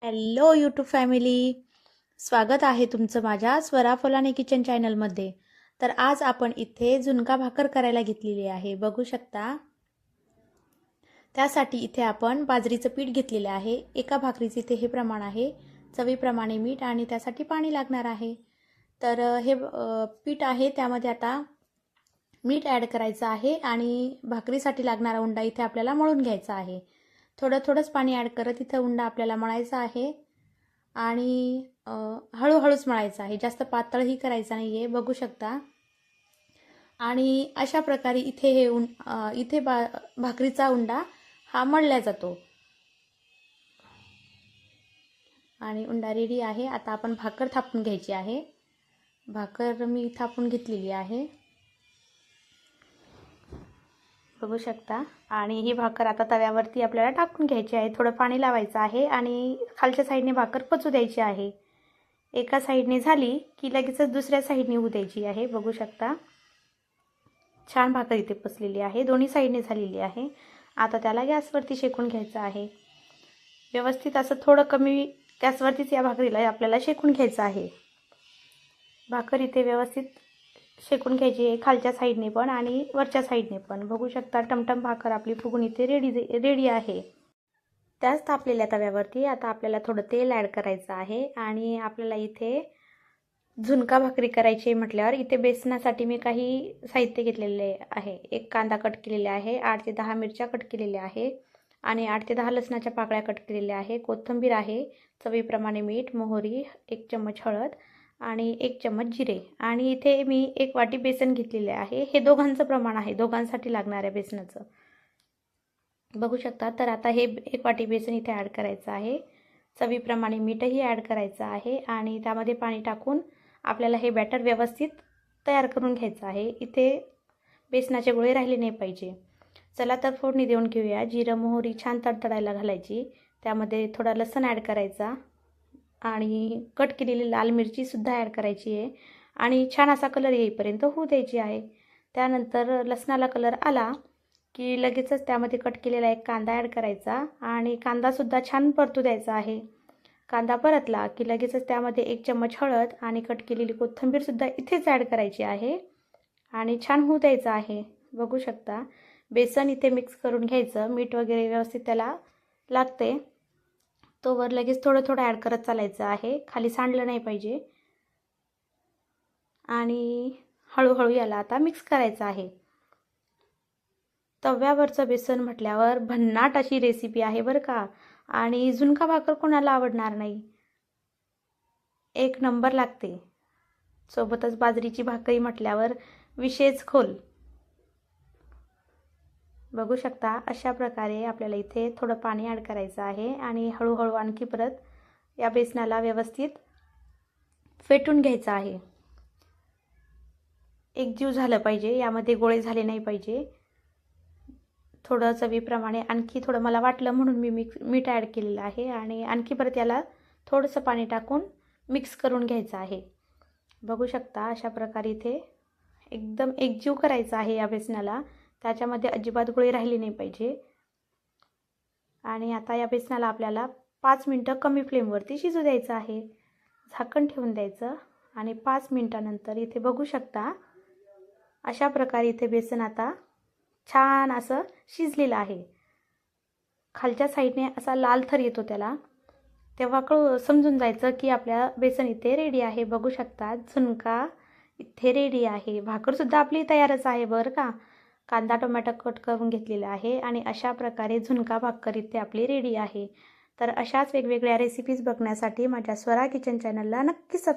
Hello YouTube family, स्वागत आहे तुमचं माझ्या स्वरा फुलाने किचन चॅनलमध्ये. तर आज आपण इथे झुणका भाकर करायला घेतलेली आहे, बघू शकता. त्यासाठी इथे आपण बाजरीचं पीठ घेतलेलं आहे. एका भाकरीचे इथे हे प्रमाण आहे. चवीप्रमाणे मीठ आणि त्यासाठी पाणी लागणार आहे. तर हे पीठ आहे, त्यामध्ये आता मीठ ॲड करायचं आहे आणि भाकरीसाठी लागणारा उंडा इथे आपल्याला मळून घ्यायचा आहे. थोडंच पाणी ॲड करत इथं उंडा आपल्याला मळायचा आहे आणि हळूहळूच मळायचा आहे, जास्त पातळही करायचा नाही आहे, बघू शकता. आणि अशा प्रकारे इथे इथे भाकरीचा उंडा हा मळला जातो. आणि उंडा रेडी आहे. आता आपण भाकर थापून घ्यायची आहे. भाकर मी थापून घेतलेली आहे, बघू शकता. आणि ही भाकर आता तव्यावरती आपल्याला टाकून घ्यायची आहे. थोडं पाणी लावायचं आहे आणि खालच्या साईडने भाकर पचू द्यायची आहे. एका साईडने झाली की लगेचच दुसऱ्या साईडने होऊ द्यायची आहे, बघू शकता. छान भाकर इथे पचलेली आहे, दोन्ही साईडने झालेली आहे. आता त्याला गॅसवरती शेकून घ्यायचं आहे. व्यवस्थित असं थोडं कमी गॅसवरतीच या भाकरीला आपल्याला शेकून घ्यायचं आहे. भाकर इथे व्यवस्थित शेकून घ्यायची आहे, खालच्या साईडने पण आणि वरच्या साईडने पण. बघू शकता टमटम भाकर आपली फुगून इथे रेडी आहे. त्याच तापलेल्या तव्यावरती आता आपल्याला थोडं तेल ॲड करायचं आहे. आणि आपल्याला इथे झुणका भाकरी करायची म्हटल्यावर इथे बेसनासाठी मी काही साहित्य घेतलेले आहे. एक कांदा कट केलेला आहे, 8 ते 10 मिरच्या कट केलेल्या आहे आणि 8 ते 10 लसणाच्या पाकळ्या कट केलेल्या आहे. कोथिंबीर आहे, चवीप्रमाणे मीठ, मोहरी, 1 चम्मच हळद आणि 1 चम्मच जिरे. आणि इथे मी 1 वाटी बेसन घेतलेले आहे. हे दोघांचं प्रमाण आहे, दोघांसाठी लागणाऱ्या बेसनाचं, बघू शकता. तर आता हे 1 वाटी बेसन इथे ॲड करायचं आहे. चवीप्रमाणे मीठही ॲड करायचं आहे आणि त्यामध्ये पाणी टाकून आपल्याला हे बॅटर व्यवस्थित तयार करून घ्यायचं आहे. इथे बेसनाचे गोळे राहिले नाही पाहिजे. चला तर फोडणी देऊन घेऊया. जिरं मोहरी छान तडतडायला घालायची, त्यामध्ये थोडा लसूण ॲड करायचा आणि कट केलेली लाल मिरचीसुद्धा ॲड करायची आहे आणि छान असा कलर येईपर्यंत होऊ द्यायची आहे. त्यानंतर लसणाला कलर आला की लगेचच त्यामध्ये कट केलेला एक कांदा ॲड करायचा आणि कांदासुद्धा छान परतू द्यायचा आहे. कांदा परतला की लगेचच त्यामध्ये 1 चम्मच हळद आणि कट केलेली कोथिंबीरसुद्धा इथेच ॲड करायची आहे आणि छान होऊ द्यायचं आहे, बघू शकता. बेसन इथे मिक्स करून घ्यायचं, मीठ वगैरे व्यवस्थित त्याला लागते तोवर लगेच थोडं ॲड करत चालायचं आहे, खाली सांडलं नाही पाहिजे. आणि हळूहळू याला आता मिक्स करायचं आहे. तव्यावरचं बेसन म्हटल्यावर भन्नाट अशी रेसिपी आहे बरं का. आणि झुणका भाकर कोणाला आवडणार नाही, 1 नंबर लागते. सोबतच बाजरीची भाकरी म्हटल्यावर विशेष खोल, बघू शकता. अशा प्रकारे आपल्याला इथे थोडं पाणी ॲड करायचं आहे आणि हळूहळू आणखी परत या बेसनाला व्यवस्थित फेटून घ्यायचं आहे. एकजीव झालं पाहिजे, यामध्ये गोळे झाले नाही पाहिजे. थोडं चवीप्रमाणे आणखी थोडं मला वाटलं म्हणून मी मीठ ॲड केलेलं आहे आणि आणखी परत याला थोडंसं पाणी टाकून मिक्स करून घ्यायचं आहे, बघू शकता. अशा प्रकारे इथे एकदम एकजीव करायचं आहे या बेसनाला, त्याच्यामध्ये अजिबात गोळी राहिली नाही पाहिजे. आणि आता या बेसनाला आपल्याला 5 मिनटं कमी फ्लेमवरती शिजू द्यायचं आहे. झाकण ठेवून द्यायचं आणि 5 मिनटानंतर इथे बघू शकता अशा प्रकारे इथे बेसन आता छान असं शिजलेलं आहे. खालच्या साईडने असा लाल थर येतो त्याला, तेव्हा समजून जायचं की आपल्या बेसन इथे रेडी आहे. बघू शकता झुणका इथे रेडी आहे. भाकरसुद्धा आपली तयारच आहे बरं का. कांदा टोमॅटो कट करून घेतलेला आहे आणि अशा प्रकारे झुणका भाकर इथे आपली रेडी आहे. तर अशाच वेगवेगळ्या रेसिपीज बघण्यासाठी माझ्या स्वरा किचन चॅनलला नक्की सबस्क्राईब